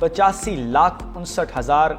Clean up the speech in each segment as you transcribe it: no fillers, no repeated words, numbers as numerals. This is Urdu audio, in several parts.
85,59,000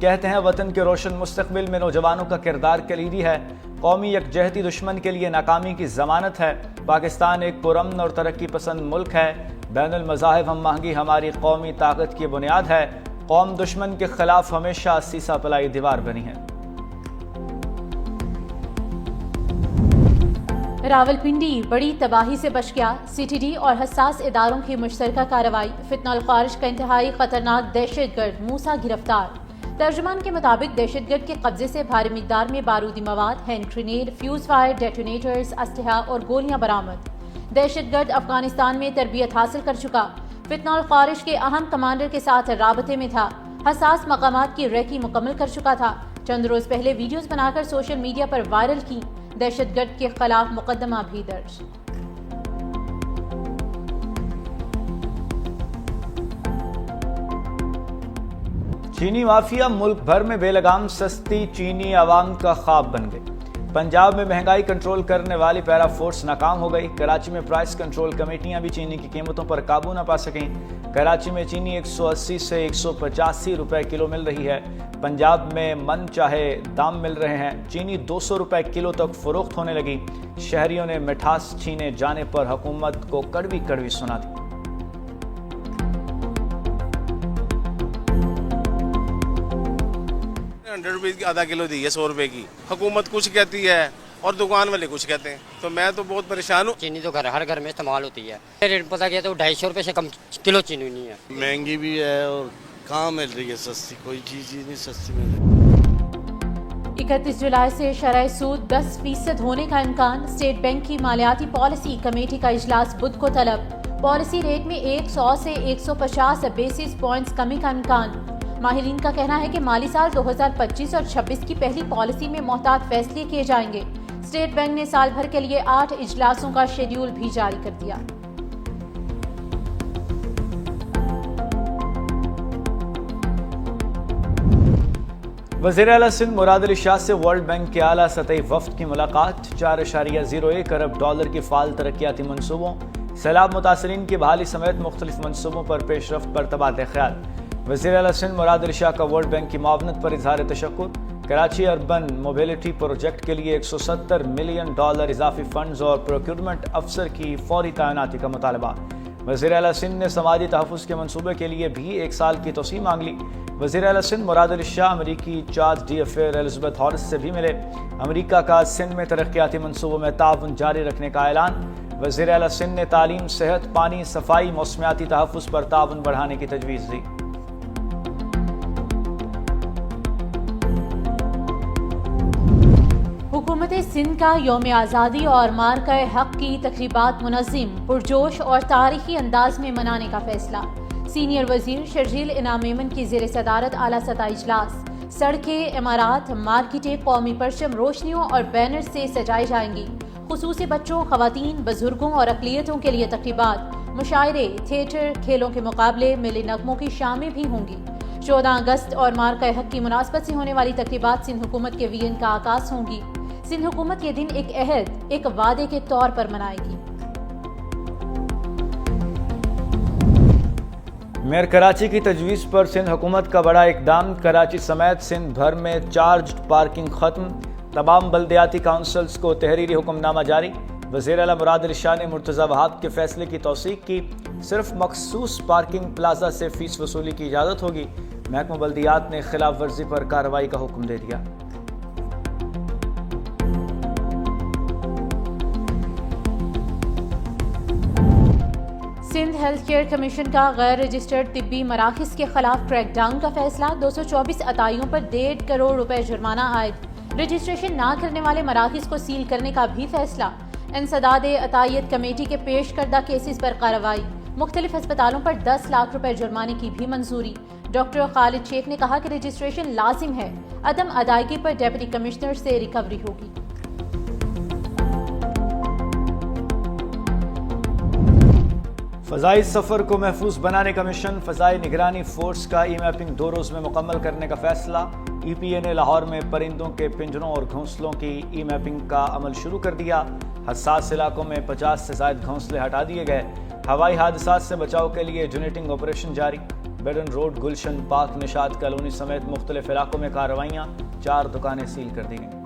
کہتے ہیں وطن کے روشن مستقبل میں نوجوانوں کا کردار کلیدی ہے، قومی یکجہتی دشمن کے لیے ناکامی کی ضمانت ہے، پاکستان ایک پرامن اور ترقی پسند ملک ہے، بین المذاہب ہم آہنگی ہماری قومی طاقت کی بنیاد ہے، قوم دشمن کے خلاف ہمیشہ سیسا پلائی دیوار بنی ہے۔ راولپنڈی بڑی تباہی سے بچ گیا، سی ٹی ڈی اور حساس اداروں کی مشترکہ کارروائی، فتنہ الخارج کا انتہائی خطرناک دہشت گرد موسیٰ گرفتار۔ ترجمان کے مطابق دہشت گرد کے قبضے سے بھاری مقدار میں بارودی مواد، hand grenade, fuse fire detonators, اسلحہ اور گولیاں برآمد۔ دہشت گرد افغانستان میں تربیت حاصل کر چکا، فتنہ الخارج کے اہم کمانڈر کے ساتھ رابطے میں تھا، حساس مقامات کی ریکی مکمل کر چکا تھا، چند روز پہلے ویڈیوز بنا کر سوشل میڈیا پر وائرل کی، دہشت گرد کے خلاف مقدمہ بھی درج۔ چینی مافیا ملک بھر میں بے لگام سستی چینی عوام کا خواب بن گئی۔ پنجاب میں مہنگائی کنٹرول کرنے والی پیرا فورس ناکام ہو گئی، کراچی میں پرائس کنٹرول کمیٹیاں بھی چینی کی قیمتوں پر قابو نہ پا سکیں، کراچی میں چینی 180 سے 185 روپے کلو مل رہی ہے، پنجاب میں من چاہے دام مل رہے ہیں، چینی 200 روپے کلو تک فروخت ہونے لگی، شہریوں نے مٹھاس چھینے جانے پر حکومت کو کڑوی کڑوی سنا دی۔ 100 روپے کی آدھا کلو دی ہے 100 روپے کی، حکومت کچھ کہتی ہے اور دکان والے کچھ کہتے ہیں، تو میں تو بہت پریشان ہوں۔ چینی تو ہر گھر میں استعمال ہوتی ہے، ریٹ پتا کیا تو 250 روپے سے کم کلو چینی نہیں ہے، مہنگی بھی ہے اور کہاں مل رہی ہے سستی، کوئی چیز ہی نہیں سستی مل رہی۔ 31 جولائی سے شرح سود 10% ہونے کا امکان، اسٹیٹ بینک کی مالیاتی پالیسی کمیٹی کا اجلاس بدھ کو طلب، پالیسی ریٹ میں 100 سے 150 بیسس پوائنٹس کمی کا امکان۔ ماہرین کا کہنا ہے کہ مالی سال 2025 اور 26 کی پہلی پالیسی میں محتاط فیصلے کیے جائیں گے۔ اسٹیٹ بینک نے سال بھر کے لیے 8 اجلاسوں کا شیڈیول بھی جاری کر دیا۔ وزیر اعلیٰ سندھ مراد علی شاہ سے ورلڈ بینک کے اعلیٰ سطحی وفد کی ملاقات، 4.01 ارب ڈالر کی فعال ترقیاتی منصوبوں، سیلاب متاثرین کی بحالی سمیت مختلف منصوبوں پر پیش رفت پر تبادلہ خیال۔ وزیر اعلیٰ سندھ مراد علی شاہ کا ورلڈ بینک کی معاونت پر اظہار تشکر، کراچی اربن موبیلٹی پروجیکٹ کے لیے $170 ملین اضافی فنڈز اور پروکیورمنٹ افسر کی فوری تعیناتی کا مطالبہ۔ وزیر اعلیٰ سندھ نے سماجی تحفظ کے منصوبے کے لیے بھی 1 سال کی توسیع مانگ لی۔ وزیر اعلیٰ سندھ مراد علی شاہ امریکی chargé d' affaires Elizabeth Horst سے بھی ملے، امریکہ کا سندھ میں ترقیاتی منصوبوں میں تعاون جاری رکھنے کا اعلان۔ وزیر اعلیٰ سندھ نے تعلیم، صحت، پانی، صفائی، موسمیاتی تحفظ پر تعاون بڑھانے کی تجویز دی۔ حکومت سندھ کا یوم آزادی اور مارکہ حق کی تقریبات منظم، پرجوش اور تاریخی انداز میں منانے کا فیصلہ، سینئر وزیر شرجیل انعام میمن کی زیر صدارت اعلیٰ سطح اجلاس، سڑکیں، عمارات، مارکیٹیں قومی پرچم روشنیوں اور بینر سے سجائی جائیں گی، خصوصی بچوں، خواتین، بزرگوں اور اقلیتوں کے لیے تقریبات، مشاعرے، تھیٹر، کھیلوں کے مقابلے، ملی نغموں کی شامیں بھی ہوں گی۔ 14 اگست اور مارکہ حق کی مناسبت سے ہونے والی تقریبات سندھ حکومت کے وی این کا آغاز ہوں گی۔ سندھ حکومت یہ دن ایک عہد، ایک وعدے کے طور پر منائے گی۔ میئر کراچی کی تجویز پر سندھ حکومت کا بڑا اقدام، کراچی سمیت سندھ بھر میں چارجڈ پارکنگ ختم، تمام بلدیاتی کونسلز کو تحریری حکم نامہ جاری۔ وزیر اعلیٰ مراد علی شاہ نے مرتضی وہاب کے فیصلے کی توثیق کی، صرف مخصوص پارکنگ پلازا سے فیس وصولی کی اجازت ہوگی، محکمہ بلدیات نے خلاف ورزی پر کارروائی کا حکم دے دیا۔ سندھ ہیلتھ کیئر کمیشن کا غیر رجسٹرڈ طبی مراکز کے خلاف کریک ڈاؤن کا فیصلہ، 224 عطائیوں پر 1.5 کروڑ روپے جرمانہ عائد، رجسٹریشن نہ کرنے والے مراکز کو سیل کرنے کا بھی فیصلہ، انسداد عطائیت کمیٹی کے پیش کردہ کیسز پر کارروائی، مختلف ہسپتالوں پر 10 لاکھ روپے جرمانے کی بھی منظوری۔ ڈاکٹر خالد شیخ نے کہا کہ رجسٹریشن لازم ہے، عدم ادائیگی پر ڈپٹی کمشنر سے ریکوری ہوگی۔ فضائی سفر کو محفوظ بنانے کا مشن، فضائی نگرانی فورس کا ای میپنگ 2 روز میں مکمل کرنے کا فیصلہ، ای پی اے نے لاہور میں پرندوں کے پنجروں اور گھونسلوں کی ای میپنگ کا عمل شروع کر دیا، حساس علاقوں میں 50 سے زائد گھونسلے ہٹا دیے گئے، ہوائی حادثات سے بچاؤ کے لیے جنریٹنگ آپریشن جاری، بیڈن روڈ، گلشن پارک، نشاط کالونی سمیت مختلف علاقوں میں کارروائیاں، 4 دکانیں سیل کر دی گئیں۔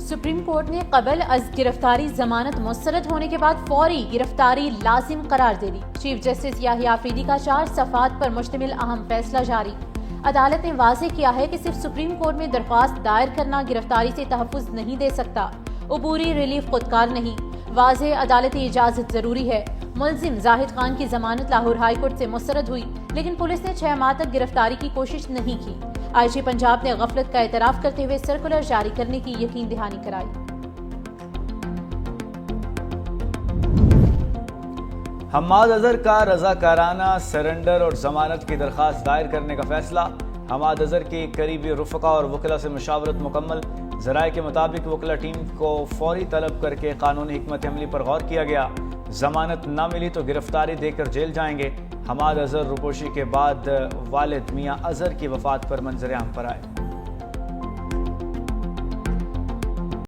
سپریم کورٹ نے قبل از گرفتاری ضمانت مسترد ہونے کے بعد فوری گرفتاری لازم قرار دے دی۔ چیف جسٹس یحییٰ آفریدی کا 4 صفحات پر مشتمل اہم فیصلہ جاری۔ عدالت نے واضح کیا ہے کہ صرف سپریم کورٹ میں درخواست دائر کرنا گرفتاری سے تحفظ نہیں دے سکتا، عبوری ریلیف خودکار نہیں۔ واضح عدالتی اجازت ضروری ہے۔ ملزم زاہد خان کی ضمانت لاہور ہائی کورٹ سے مسترد ہوئی، لیکن پولیس نے 6 ماہ تک گرفتاری کی کوشش نہیں کی۔ آئی جی پنجاب نے غفلت کا اعتراف کرتے ہوئے سرکولر جاری کرنے کی یقین دہانی کرائی۔ حماد اظہر کا رضاکارانہ سرنڈر اور ضمانت کی درخواست دائر کرنے کا فیصلہ۔ حماد اظہر کی قریبی رفقا اور وکلاء سے مشاورت مکمل۔ ذرائع کے مطابق وکلا ٹیم کو فوری طلب کر کے قانونی حکمت عملی پر غور کیا گیا۔ ضمانت نہ ملی تو گرفتاری دے کر جیل جائیں گے۔ حماد اظہر روپوشی کے بعد والد میاں اظہر کی وفات پر منظر عام پر آئے۔